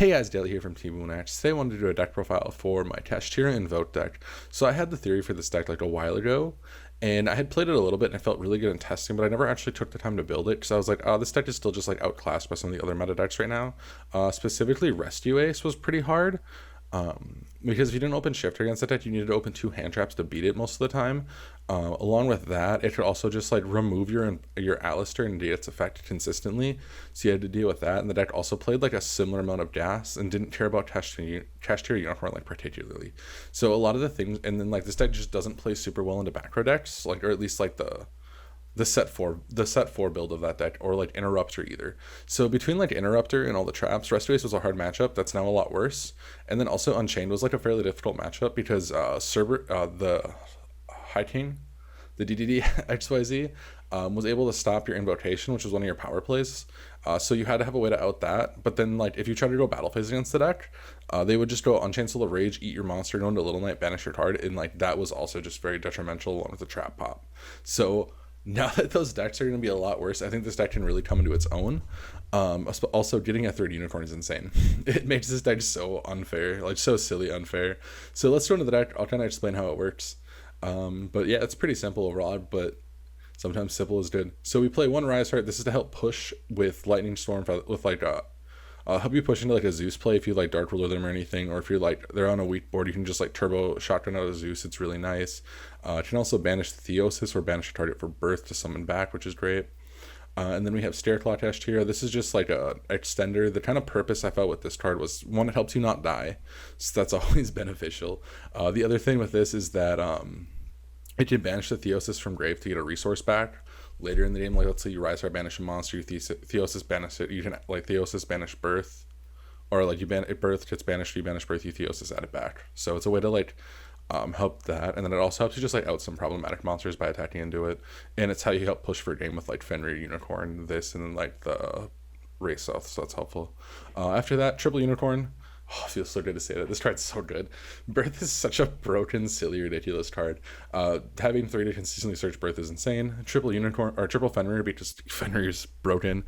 Hey guys, Daily here from Team Wnax. Today I wanted to do a deck profile for my Kashtira Invoked deck. So I had the theory for this deck like a while ago, and I had played it a little bit and I felt really good in testing, but I never actually took the time to build it because I was like, oh, this deck is still just like outclassed by some of the other meta decks right now. Specifically, Rescue Ace was pretty hard. Because if you didn't open Shifter against that deck, you needed to open 2 hand traps to beat it most of the time. Along with that, it could also just like remove your Alistair and negate its effect consistently, so you had to deal with that. And the deck also played like a similar amount of gas and didn't care about Kashtira Unicorn like particularly. So a lot of the things, and then like this deck just doesn't play super well into back row decks, like, or at least like the set 4 build of that deck, or like Interrupter either. So between like Interrupter and all the traps, Rescue Ace was a hard matchup. That's now a lot worse. And then also Unchained was like a fairly difficult matchup because the High King, the DDD XYZ, was able to stop your invocation, which was one of your power plays. So you had to have a way to out that. But then like if you try to go battle phase against the deck, they would just go Unchained Soul of Rage, eat your monster, go into Little Knight, banish your card, and like that was also just very detrimental along with the trap pop. So now that those decks are going to be a lot worse, I think this deck can really come into its own. Also, getting a 3rd unicorn is insane. It makes this deck so unfair, like so silly unfair. So let's go into the deck. I'll kind of explain how it works. But yeah, it's pretty simple overall, but sometimes simple is good. So we play 1 Rise Heart. This is to help push with Lightning Storm, with like help you push into like a Zeus play if you like Dark Ruler them or anything, or if you're like they're on a weak board, you can just like turbo shotgun out of Zeus. It's really nice. It can also banish Theosis or banish a target for birth to summon back, which is great. And then we have Stairclaw Kashtira. This is just like a extender. The kind of purpose I felt with this card was, one, it helps you not die, so that's always beneficial. The other thing with this is that it can banish the Theosis from grave to get a resource back later in the game. Like let's say you Rise Heart, banish a monster, you Theosis banish it. You can like Theosis banish birth, or like you birth gets banished, you banish birth, you Theosis add it back. So it's a way to like help that, and then it also helps you just like out some problematic monsters by attacking into it. And it's how you help push for a game with like Fenrir Unicorn, this, and then like the Race South, so that's helpful. After that, Triple Unicorn. Oh, it feels so good to say that. This card's so good. Birth is such a broken, silly, ridiculous card. Having 3 to consistently search Birth is insane. Triple Unicorn, or Triple Fenrir, because Fenrir's broken.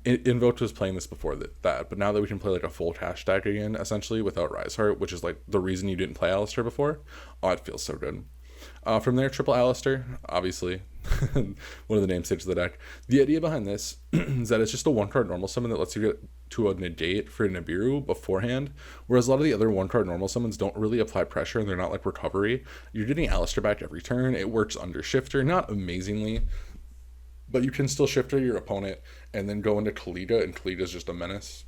Invoked was playing this before that, but now that we can play like a full cash deck again, essentially, without Rise Heart, which is like the reason you didn't play Alistair before, oh, it feels so good. From there, Triple Alistair, obviously, one of the namesakes of the deck. The idea behind this is that it's just a 1-card normal summon that lets you get to a negate for Nibiru beforehand, whereas a lot of the other 1-card normal summons don't really apply pressure and they're not like recovery. You're getting Alistair back every turn. It works under Shifter, not amazingly, but you can still Shifter your opponent and then go into Khalida, and Khalida's just a menace.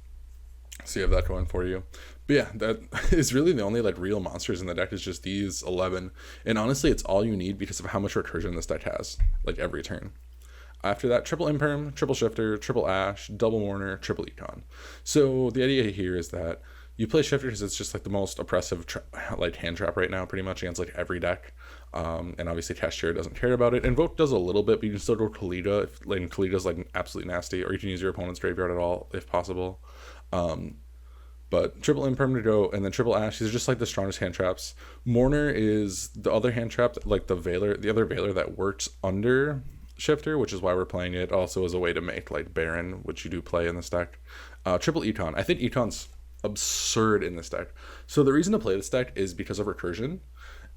So you have that going for you. But yeah, that is really the only like real monsters in the deck, is just these 11. And honestly, it's all you need because of how much recursion this deck has, like every turn. After that, Triple Imperm, Triple Shifter, Triple Ash, Double Mourner, Triple Econ. So the idea here is that you play Shifter because it's just like the most oppressive like hand trap right now, pretty much against like every deck. And obviously Kashtira doesn't care about it. Invoke does a little bit, but you can still go Khalida if like Khalida's like absolutely nasty, or you can use your opponent's graveyard at all if possible. But Triple Imperm to go, and then Triple Ash, these are just like the strongest hand traps. Mourner is the other hand trap, like the other Veiler that works under Shifter, which is why we're playing it. Also as a way to make like Baron, which you do play in this deck. Triple Econ. I think Econ's absurd in this deck. So the reason to play this deck is because of recursion.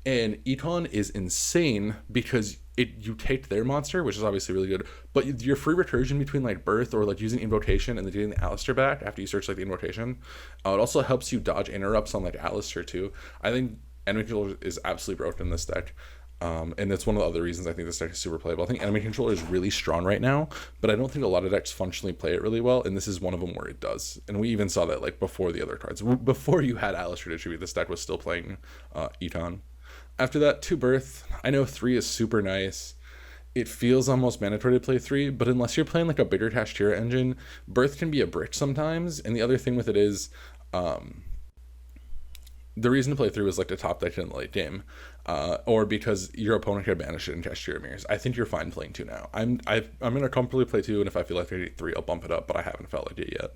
And Econ is insane because you take their monster, which is obviously really good, but your free recursion between like Birth or like using Invocation and then getting the Alistair back after you search like the Invocation, it also helps you dodge interrupts on like Alistair too. I think Enemy Controller is absolutely broken in this deck. And that's one of the other reasons I think this deck is super playable. I think Enemy Controller is really strong right now, but I don't think a lot of decks functionally play it really well, and this is one of them where it does. And we even saw that like before the other cards. Before you had Alistair Distribute, this deck was still playing Eton. After that, 2 Birth. I know 3 is super nice. It feels almost mandatory to play 3, but unless you're playing like a bigger Kashtira engine, Birth can be a brick sometimes. And the other thing with it is, the reason to play 3 was like to top deck in the late game, or because your opponent can banish it in Kashtira Mirrors. I think you're fine playing 2 now. I'm gonna comfortably play 2, and if I feel like I need 3, I'll bump it up, but I haven't felt like it yet.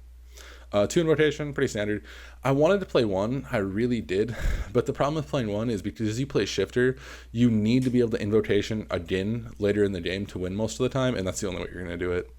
2 Invocation, pretty standard. I wanted to play 1, I really did, but the problem with playing 1 is because you play Shifter, you need to be able to Invocation again later in the game to win most of the time, and that's the only way you're going to do it.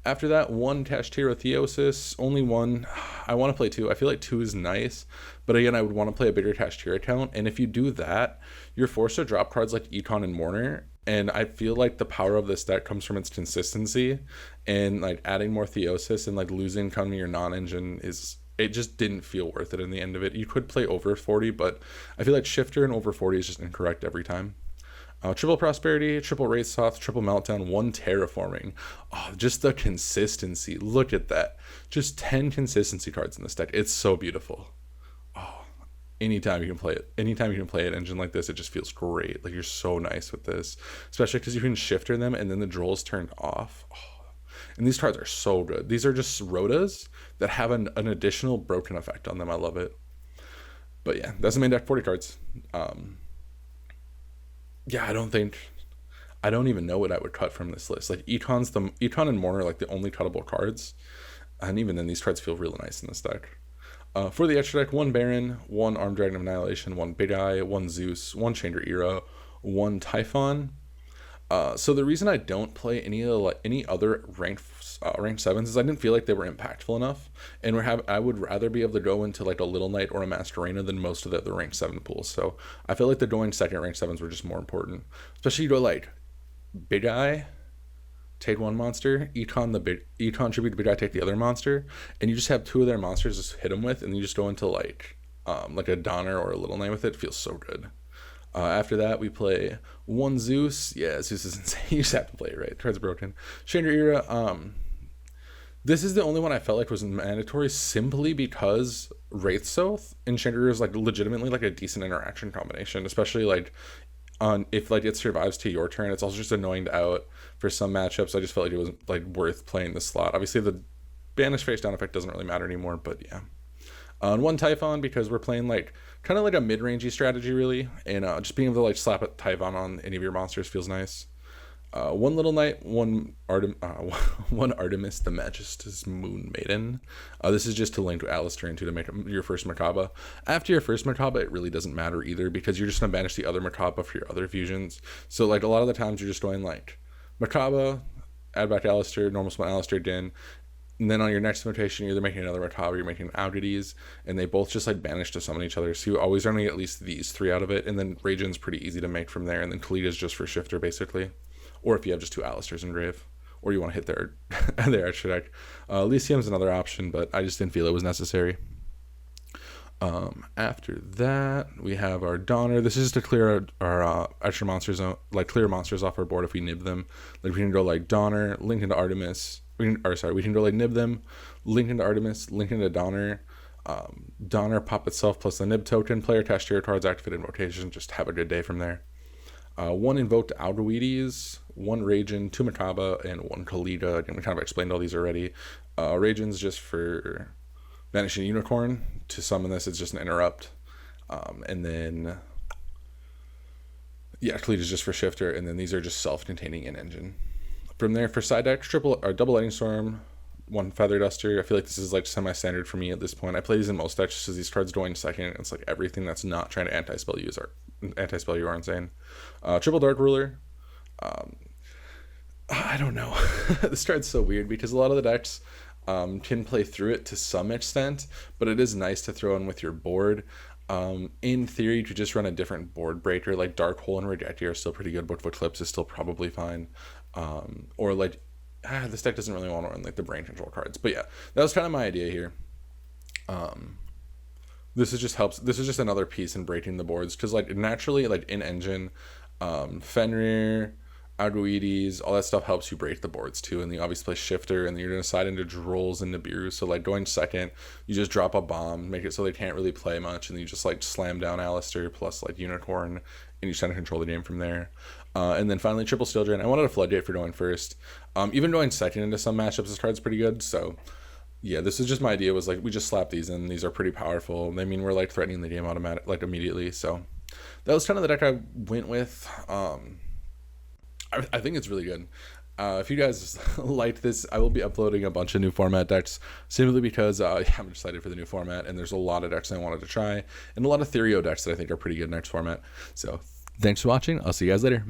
After that, one Kashtira Theosis, only one. I want to play two. I feel like two is nice, but again, I would want to play a bigger Kashtira count. And if you do that, you're forced to drop cards like Econ and Mourner. And I feel like the power of this deck comes from its consistency, and like adding more Theosis and like losing kind of your non-engine is, it just didn't feel worth it in the end of it. You could play over 40, but I feel like Shifter and over 40 is just incorrect every time. Triple Prosperity, triple Wraithsoth, triple Meltdown, one Terraforming. Oh, just the consistency. Look at that. Just 10 consistency cards in this deck. It's so beautiful. Oh, anytime you can play it. Anytime you can play an engine like this, it just feels great. Like, you're so nice with this. Especially because you can Shifter them and then the draw is turned off. Oh. And these cards are so good. These are just Rotas that have an additional broken effect on them. I love it. But yeah, that's the main deck, 40 cards. Yeah, I don't even know what I would cut from this list. Like, Econ and Mourner are like the only cuttable cards, and even then these cards feel really nice in this deck. For the extra deck, one Baron, one Armed Dragon of Annihilation, one Big Eye, one Zeus, one Chandra Era, one Typhon. So the reason I don't play any other ranked sevens is I didn't feel like they were impactful enough, and I would rather be able to go into like a Little Knight or a Masquerena than most of the other ranked 7 pools. So I feel like the going second ranked sevens were just more important, especially you go like Big Eye, take one monster, Econ tribute to Big Eye, take the other monster, and you just have two of their monsters just hit them with, and you just go into like a Donner or a Little Knight with it. It feels so good. After that, we play one Zeus. Yeah, Zeus is insane. You just have to play it, right? Card's broken. Chandra Era. This is the only one I felt like was mandatory simply because Wraithsoth and Chandra Era is like legitimately like a decent interaction combination, especially like if like it survives to your turn. It's also just annoying to out for some matchups. I just felt like it was like worth playing the slot. Obviously, the banish face down effect doesn't really matter anymore, but yeah. One Typhon because we're playing like kind of like a mid-rangey strategy really, and just being able to like slap a Typhon on any of your monsters feels nice. One Little Knight, one Artemis the Magistus Moon Maiden. This is just to link to Alistair into to make your first Macabre. After your first Macabre, it really doesn't matter either because you're just gonna banish the other Macabre for your other fusions. So like a lot of the times you're just going like Macabre, add back Alistair, normal summon Alistair, Din. And then on your next mutation, you're either making another Macabre, you're making an Algides, and they both just like banish to summon each other. So you always are going to get at least these 3 out of it. And then Radiant's pretty easy to make from there. And then Kalita's just for Shifter, basically. Or if you have just 2 Alistairs in Grave. Or you want to hit their extra deck. Elysium's another option, but I just didn't feel it was necessary. After that, we have our Donner. This is to clear our extra monsters, like clear monsters off our board if we nib them. Like we can go like Donner, link into Artemis. We can go like nib them, link into Artemis, link into Donner. Donner pop itself plus the nib token. Player attach to your cards, activate invocation. Just have a good day from there. One invoked Algoides, one Ragin, 2 Macabre, and 1 Kalita. Again, we kind of explained all these already. Ragin's just for banishing Unicorn. To summon this, it's just an interrupt. And then, yeah, Kalita's just for Shifter, and then these are just self-containing in engine. From there, for side decks, double Lightning Storm, 1 Feather Duster. I feel like this is like semi-standard for me at this point. I play these in most decks just because these cards going second. It's like everything that's not trying to anti-spell you are insane. Triple Dark Ruler. I don't know. This card's so weird because a lot of the decks can play through it to some extent, but it is nice to throw in with your board. In theory, you could just run a different board breaker, like Dark Hole and Regecti are still pretty good. Book of Eclipse is still probably fine. Or like, this deck doesn't really want to run like the brain control cards. But yeah, that was kind of my idea here. This is just another piece in breaking the boards because like naturally, like in engine, Fenrir, Algoides, all that stuff helps you break the boards too. And then you obviously play Shifter, and then you're going to side into Drolls and Nibiru. So like going second, you just drop a bomb, make it so they can't really play much, and then you just like slam down Alistair plus like Unicorn, and you just kind of control the game from there. And then finally, triple Steel Drain. I wanted a Floodgate for going first. Even going second into some matchups, this card's pretty good. So yeah, this is just my idea. Was like we just slap these in. These are pretty powerful. I mean, we're like threatening the game like immediately. So that was kind of the deck I went with. I think it's really good. If you guys like this, I will be uploading a bunch of new format decks simply because I'm excited for the new format, and there's a lot of decks I wanted to try and a lot of Therio decks that I think are pretty good next format. So thanks for watching. I'll see you guys later.